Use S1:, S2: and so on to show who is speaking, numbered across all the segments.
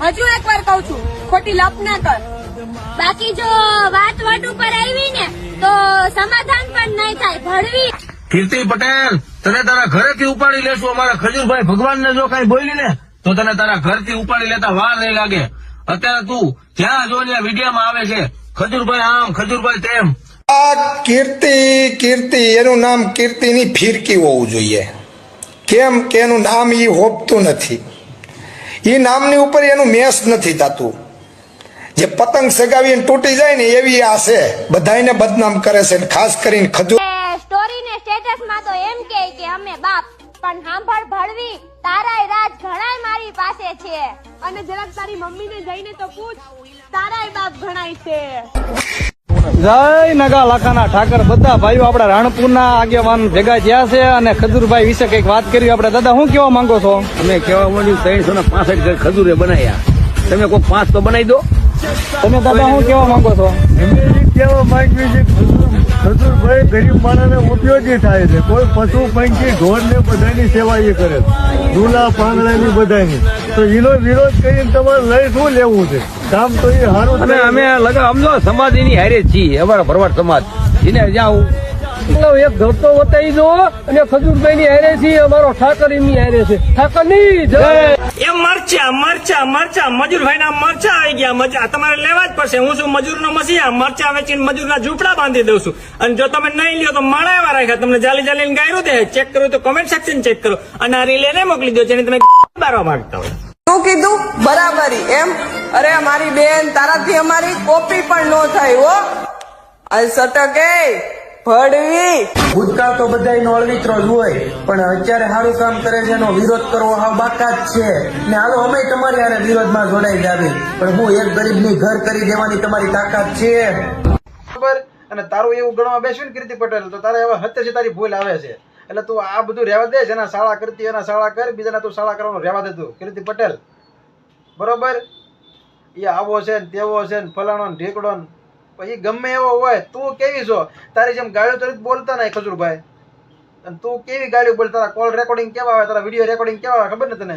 S1: હજુ એકવાર કહું છું, ખોટી લપ ના કર.
S2: બાકી જો વાત વટ ઉપર આવી ને તો સમાધાન પણ નહીં થાય. ભળવી
S3: કીર્તિ પટેલ, તને તારા ઘરેથી ઉપાડી લેશું. અમારા ખજૂરભાઈ ભગવાનને જો કઈ બોલી ને તો તને તારા ઘરથી ઉપાડી લેતા વાર નહીં લાગે. અત્યારે તું જ્યાં જો ત્યાં વિડીયોમાં આવે છે ખજૂરભાઈ આમ, ખજૂરભાઈ તેમ.
S4: આ કીર્તિ એનું નામ કીર્તિની ફિરકી હોવું જોઈએ. કેમ કે એનું નામ એ હોપતું નથી, એ નામની ઉપર એનું મેસ નથી થતું. જે પતંગ સગાવીને તૂટી જાય ને એવી આ છે, બધાને બદનામ કરે છે. ખાસ કરીને ખજૂર
S2: સ્ટોરી ને સ્ટેટસ માં તો એમ કે અમે બાપ, પણ સાંભળ ભળવી, તારાય રાજ ઘણાય મારી પાસે છે.
S1: અને જરાક તારી મમ્મીને જઈને તો પૂછ, તારાય બાપ ગણાય છે.
S5: જય નગા લાખાના ઠાકર બધા ભાઈઓ આપડા રાણપુરના આગેવાન ભેગા થયા છે અને ખજૂરભાઈ વિશે કઈક વાત કરી. આપડે દાદા શું કેવા માંગો છો?
S3: અમે કહેવા માંગ્યું 365 ઘર ખજૂરે બનાવ્યા, તમે કોઈ 5 તો બનાવી દો.
S5: તમે દાદા શું કેવા માંગો છો?
S6: કેવા માંગવી છે, ખજૂરભાઈ ગરીબ માણસને ઉપયોગી થાય છે. કોઈ પશુ પંખી ઢોર ને બધાની સેવા એ કરે, દુલા પાંગડાની બધાની. તો એનો વિરોધ કરીને તમારે લઈ શું લેવું છે? કામ તો એ સારું.
S3: અને અમે સમજો સમાજ એની હારે છીએ, અમારા ભરવાડ સમાજ એને જ્યાં
S5: એક ઘર તો વતાવી દો અને ખજૂરભાઈ ની હારે છે, અમારો ઠાકર એમની હારે છે. ઠાકર ની જય.
S7: એ મરચા મજૂરભાઈ ના મરચા આવી ગયા. મજા તમારે લેવા જ પડશે. હું છું મજૂર નો મસીહા. મરચા વેચીને મજૂર ના ઝૂંપડા બાંધી દઉં છું. અને જો તમે નહીં લ્યો તો માણા એવા રાખ્યા, તમને જાલી જાલીને ગાયરું દે. ચેક કરો તો કમેન્ટ સેક્શન ચેક કરો અને આ રીલ એને મોકલી દો જેને તમે બારવા માંગતા હોય.
S1: શું કીધું? બરાબરી એમ? અરે મારી બેન, તારાથી અમારી કોપી પણ ન થાય હો. આ સટકે ભડવી
S8: ભૂતકાળ તો બધાયનો અળવિત્રો જ હોય, પણ અત્યારે સારું કામ કરે છે એનો વિરોધ કરવો હાવ બાકાત છે. ને હાલો અમે તમારી હારે વિરોધમાં જોડાઈ જાવી, પણ હું એક ગરીબની ઘર કરી દેવાની તમારી તાકાત છે.
S9: બરાબર. અને તારું એવું ગણવા બેસ્યું ને કીર્તિ પટેલ, તો તારે હવે હત્યા છે, તારી ભૂલ આવે છે. એટલે તું આ બધું રહેવા દે. જેના શાળા કરતી એના શાળા કર, બીજાના તું શાળા કરવાનું રહેવા દે તું કીર્તિ પટેલ. બરોબર? એ આવો છે ને તેવો છે ને ફલાણો ને ઢીકડો ને, પછી ગમે એવો હોય. તું કેવી છો? તારી જેમ ગાળ્યો તો બોલતા નહીં ખજૂરભાઈ. અને તું કેવી ગાળ્યો બોલ? તારા કોલ રેકોર્ડિંગ કેવા આવે, તારા વિડીયો રેકોર્ડિંગ કેવા આવે ખબર ને તને?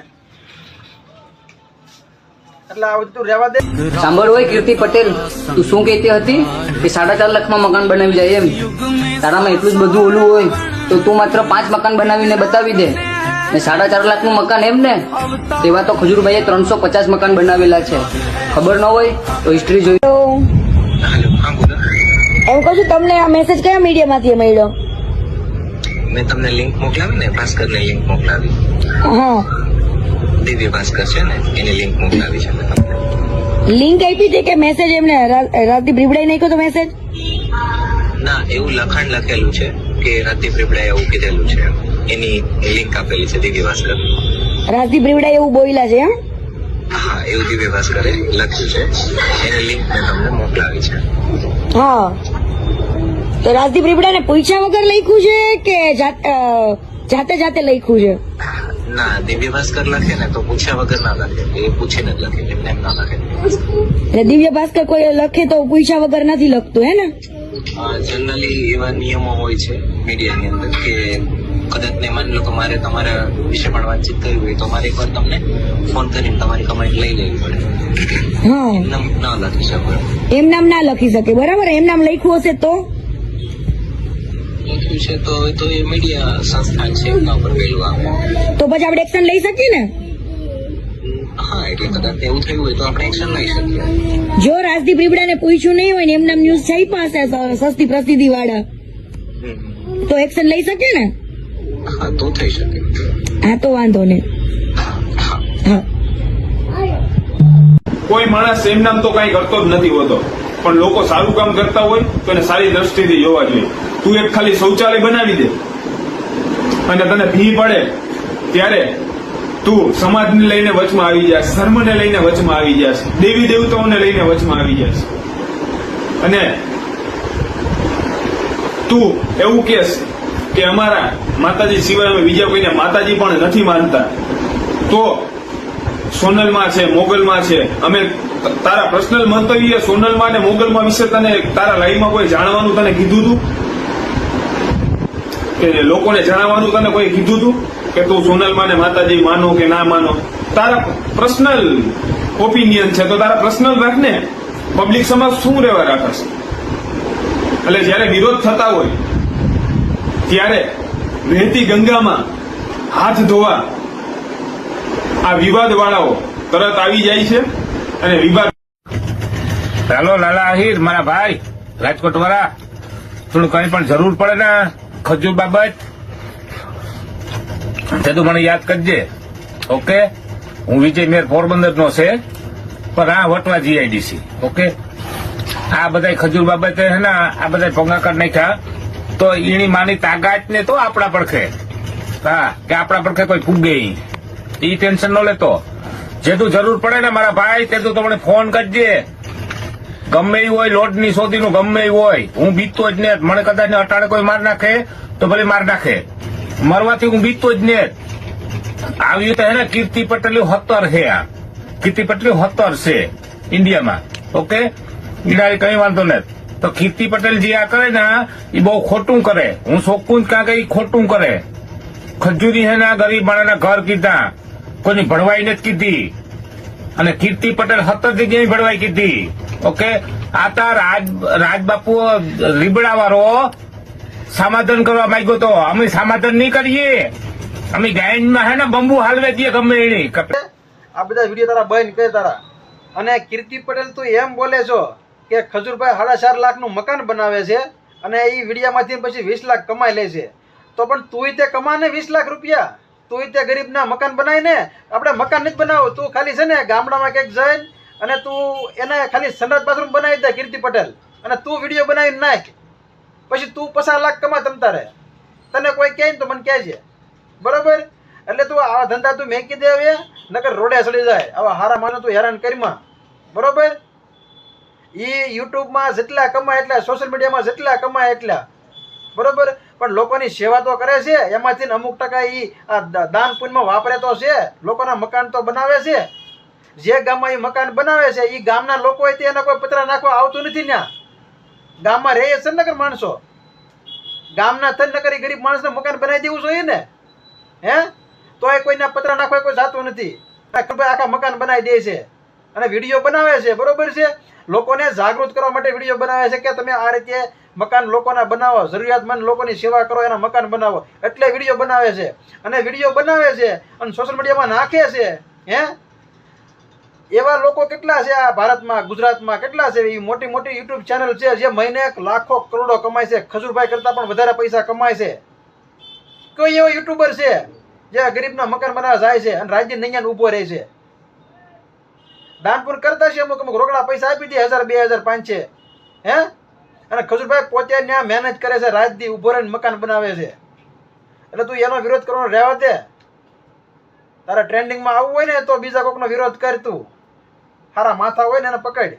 S9: એટલે આ બધું તું રહેવા દે.
S10: સાંભળ હોય કીર્તિ પટેલ, તું શું કહેતી હતી કે 4.5 લાખમાં મકાન બનાવી જાય એમ? તારામાં એટલું જ બધું ઓલું હોય તો તું માત્ર 5 મકાન બનાવીને બતાવી દે ને 4.5 લાખનું મકાન એમ ને? તેવા તો ખજૂરભાઈએ 350 મકાન બનાવેલા છે. ખબર ન હોય તો હિસ્ટ્રી જોઈ.
S2: એમ કહું છું, તમને આ મેસેજ કયા મીડિયા માંથી મળ્યો?
S11: મેં તમને લિંક મોકલાવી ને, ભાસ્કર ને લિંક મોકલાવી.
S2: હા,
S11: દિવ્ય ભાસ્કર છે ને એની લિંક મોકલાવી છે મેં તમને.
S2: લિંક આપી હતી કે મેસેજ એમને રાજદીપ રીબડાઈ નાખ્યો તો મેસેજ?
S11: ના, એવું લખાણ લખેલું છે કે રાજદીપ રીબડાએ એવું કીધેલું છે, એની લિંક આપેલી છે દિવ્ય ભાસ્કર.
S2: રાજદીપ રીબડાઈ એવું બોલ્યા છે એમ?
S11: હા, એવું દિવ્ય ભાસ્કરે લખ્યું છે, એની લિંક મેં તમને મોકલાવી છે.
S2: હા, તો રાજદીપ રીબડાને પૂછ્યા વગર લખ્યું છે કે જાતે જાતે લખ્યું છે?
S11: ના, દિવ્ય ભાસ્કર લખે ને તો પૂછ્યા વગર ના લખે, એ પૂછીને જ લખે, એમને એમ ના લખે.
S2: એટલે દિવ્ય ભાસ્કર કોઈ લખે તો પૂછ્યા વગર નથી લખતું હે ને?
S11: જનરલી એવા નિયમો હોય છે મીડિયાની અંદર કે કદાચ ને માની લો કે મારે તમારા વિશે પણ વાતચીત કરવી હોય તો મારે એકવાર તમને ફોન કરીને તમારી કમેન્ટ લઈ લેવી પડે.
S2: હા,
S11: એમ નામ ના લખી શકો.
S2: એમ નામ ના લખી શકે, બરાબર? એમ નામ લખ્યું હશે તો
S11: લખ્યું છે તો એ મીડિયા સંસ્થાન છે, એમના ઉપર પેલું આવે
S2: તો પછી આપણે એક્શન લઈ શકીએ ને?
S11: હા, એટલે કદાચ એવું થયું હોય તો આપણે એક્શન લઈ શકીએ.
S2: જો રાજદીપ રીબડાને પૂછ્યું નહીં હોય ને એમ નામ ન્યૂઝ છે પાસે સસ્તી પ્રસિદ્ધિ વાળા, તો એક્શન લઈ શકે ને?
S11: હા, તો થઈ શકે.
S2: હા, તો વાંધો નહીં. હા,
S12: કોઈ માણસ એમ નામ તો કઈ કરતો જ નથી હોતો, પણ લોકો સારું કામ કરતા હોય તો એને સારી દ્રષ્ટિથી જોવા જોઈએ. તું એક ખાલી શૌચાલય બનાવી દે અને તને ભી પડે ત્યારે તું સમાજને લઈને વચમાં આવી જાય, ધર્મને લઈને વચમાં આવી જાય, દેવી દેવતાઓને લઈને વચમાં આવી જાય અને તું એવું કહેશ કે અમારા માતાજી સિવાય અમે બીજા કોઈને માતાજી પણ નથી માનતા, તો સોનલમાં છે, મોગલમાં છે, અમે તારા પર્સનલ મંતવ્ય સોનલમાં ને મોગલમાં વિશે તને તારા લાઈફમાં કોઈ જાણવાનું તને કીધું હતું કે લોકોને જણાવવાનું તને કોઈ કીધું હતું કે તું સોનલમાં ને માતાજી માનો કે ના માનો? તારા પર્સનલ ઓપિનિયન છે તો તારા પર્સનલ રાખ ને, પબ્લિક સમક્ષ શું રહેવા રાખશે? એટલે જયારે વિરોધ થતા હોય ત્યારે વહેતી ગંગામાં હાથ ધોવા આ વિવાદ વાળાઓ તરત આવી જાય છે અને વિવાદ.
S3: ચાલો લાલા આહિર, મારા ભાઈ રાજકોટ વાળા, થોડું કઈ પણ જરૂર પડે ને ખજૂર બાબત તે તું મને યાદ કરજે. ઓકે, હું વિજય મેર પોરબંદર નો છે, પણ આ વટવા જીઆઈડીસી. ઓકે, આ બધા ખજૂર બાબતે હે ને આ બધા ભોંગા કરી નાખ્યા તો ઈણી માની તાકાત ને તો આપણા પડખે, હા, કે આપણા પડખે કોઈ ફૂગે ઈ ટેન્શન ન લેતો. જે તું જરૂર પડે ને મારા ભાઈ તે તું તમને ફોન કરજે. ગમે એવું હોય, લોટની સોદીનું ગમે એવું હોય, હું બીતતો જ ને. મને કદાચ ને અટાણે કોઈ માર નાખે તો ભલે માર નાખે, મરવાથી હું બીતતો જ ને. આવી રીતે હે ને કીર્તિ પટેલ 70 છે. આ કીર્તિ પટેલ 70 છે ઇન્ડિયામાં. ઓકે, ઈડાળી કઈ વાંધો નથી. તો કીર્તિ પટેલ જે આ કરે ને એ બહુ ખોટું કરે. હું શોખું જ કાં કે ખોટું કરે. ખજૂરી હે ને ગરીબ માણસના ઘર કીધા, કોઈની ભણવાઈ નથી કીધી. અને કીર્તિ પટેલ 70 જગ્યાએ ભણવાઈ કીધી. ઓકે, આ તાર રાજબાપુ રીબડા વાળો સમાધાન કરવા માંગ્યો તો અમે સમાધાન નહીં કરીએ. અમે ગાયનમાં હે ને બંબુ હાલવે દઈએ ગમે એની.
S9: આ બધા વિડીયો તારા બંધ કરે તારા. અને કીર્તિ પટેલ તું એમ બોલે છો કે ખજૂરભાઈ 4.5 લાખનું મકાન બનાવે છે અને એ વિડીયામાંથી પછી 20 લાખ કમાઈ લે છે. તો પણ તું તે કમાને 20 લાખ રૂપિયા, તું તે ગરીબના મકાન બનાય ને. આપણે મકાન નથી બનાવો, તું ખાલી છે ને ગામડામાં ક્યાંક જઈને અને તું એને ખાલી સંડાસ બાથરૂમ બનાવી દે કીર્તિ પટેલ, અને તું વિડીયો બનાવીને નાખ. પછી તું 50 લાખ કમા તમ તારે. તને કોઈ કહે ને તો મને કહે છે, બરોબર? એટલે તું આવા ધંધા તું મેંકી દે હવે, નકર રોડે ચડી જાય. આવા હારા માનો તું હેરાન કરીમાં, બરોબર? એ યુટ્યુબમાં જેટલા કમાય એટલા, સોશિયલ મીડિયામાં જેટલા કમાય એટલા, બરોબર? પણ લોકોની સેવા તો કરે છે, એમાંથી અમુક ટકા એ દાન પુણ્યમાં વાપરે તો છે. લોકોના મકાન તો બનાવે છે. જે ગામમાં એ મકાન બનાવે છે એ ગામના લોકો હોય તે એના કોઈ પતરા નાખવા આવતું નથી. ત્યાં ગામમાં રહે છે નકર માણસો, ગામના થઈને નકર એ ગરીબ માણસને મકાન બનાવી દેવું જોઈએ ને, હે? તો એ કોઈના પતરા નાખવા કોઈ જાતું નથી. આખા મકાન બનાવી દે છે અને વિડીયો બનાવે છે, બરોબર છે? લોકોને જાગૃત કરવા માટે વિડીયો બનાવે છે કે તમે આ રીતે મકાન લોકોના બનાવો, જરૂરિયાતમંદ લોકોની સેવા કરો, એના મકાન બનાવો, એટલે વિડીયો બનાવે છે. અને વિડીયો બનાવે છે અને સોશિયલ મીડિયામાં નાખે છે, હે? એવા લોકો કેટલા છે આ ભારતમાં, ગુજરાતમાં કેટલા છે? એ મોટી મોટી યુટ્યુબ ચેનલ છે જે મહિને લાખો કરોડો કમાય છે. ખજૂરભાઈ કરતા પણ વધારે પૈસા કમાય છે. કોઈ એવો યુટ્યુબર છે જે ગરીબના મકાન બનાવવા જાય છે અને રાજ્ય નૈયાને ઉભો રહે છે? દાનપુર કરતા છે, અમુક અમુક રોકડા પૈસા આપી દે, 1000 2000 5 છે, હે? અને ખજૂરભાઈ પોતે ત્યાં મહેનત કરે છે, રાત દી ઉભો રહીને મકાન બનાવે છે. એટલે તું એનો વિરોધ કરવાનો રહેવા દે. તારા ટ્રેન્ડિંગમાં આવવું હોય ને તો બીજા કોકનો વિરોધ કર. તું સારા માથા હોય ને એને પકડ.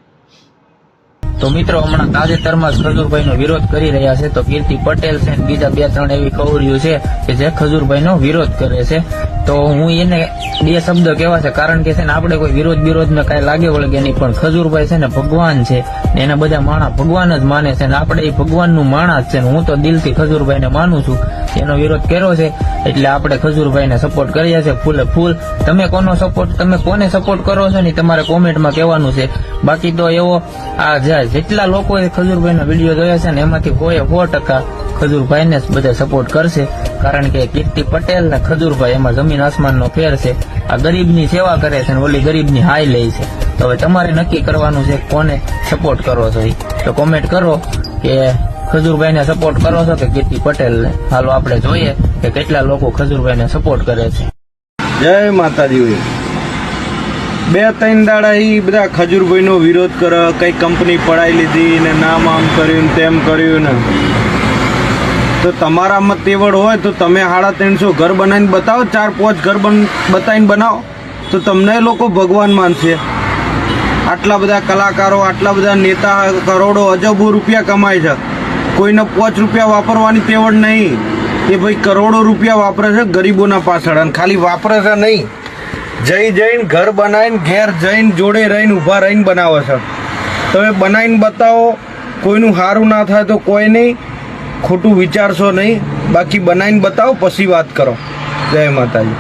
S10: તો મિત્રો, હમણાં તાજેતરમાં જ ખજૂરભાઈનો વિરોધ કરી રહ્યા છે. તો કીર્તિ પટેલ છે બીજા 2-3 એવી કૌરીઓ છે કે જે ખજૂરભાઈનો વિરોધ કરે છે. તો હું એને 2 શબ્દ કહેવા છે, કારણ કે છે ને આપણે કોઈ વિરોધ ને કઈ લાગે વળગે નહીં, પણ ખજૂરભાઈ છે ને ભગવાન છે ને એના બધા માણસ ભગવાન જ માને છે ને આપણે એ ભગવાનનું માણસ છે ને હું તો દિલથી ખજૂરભાઈને માનું છું. એનો વિરોધ કર્યો છે એટલે આપણે ખજૂરભાઈને સપોર્ટ કરીએ છીએ ફૂલે ફૂલ. તમે કોને સપોર્ટ કરો છો ને તમારે કોમેન્ટમાં કહેવાનું છે. બાકી તો એવો આ જેટલા લોકોએ ખજૂરભાઈના વિડીયો જોયા છે ને એમાંથી 100% ખજૂરભાઈને જ બધા સપોર્ટ કરશે. કારણ કે કીર્તિ પટેલ ને ખજૂરભાઈ એમાં જમીન આસમાનનો ફેર છે. આ ગરીબની સેવા કરે છે ને ઓલી ગરીબની હાય લે છે. તો હવે તમારે નક્કી કરવાનું છે કોને સપોર્ટ કરો છો. તો કોમેન્ટ કરો કે ખજૂરભાઈને સપોર્ટ કરો છો કે કીર્તિ પટેલને. હાલો આપણે જોઈએ કે કેટલા લોકો ખજૂરભાઈને સપોર્ટ કરે છે.
S5: જય માતાજી. 2-3 દાડા એ બધા ખજૂરભાઈનો વિરોધ કરે, કઈ કંપની પડાવી લીધી ને નામ આમ કર્યું તેમ કર્યું ને. તો તમારામાં તેવડ હોય તો તમે 350 ઘર બનાવીને બતાવો, 4-5 ઘર બતાવીને બનાવો તો તમને લોકો ભગવાન માનશે. આટલા બધા કલાકારો, આટલા બધા નેતા કરોડો અજબો રૂપિયા કમાય છે, કોઈને 5 રૂપિયા વાપરવાની તેવડ નહીં. એ ભાઈ કરોડો રૂપિયા વાપરે છે ગરીબોના પાછળ, અને ખાલી વાપરે છે નહીં, જઈને ઘર બનાવીને ઘેર જઈને જોડે રહીને ઊભા રહીને બનાવે છે. તમે બનાવીને બતાવો, કોઈનું સારું ના થાય તો કોઈ નહીં, ખોટું વિચારશો નહીં. બાકી બનાવીને બતાવો પછી વાત કરો. જય માતાજી.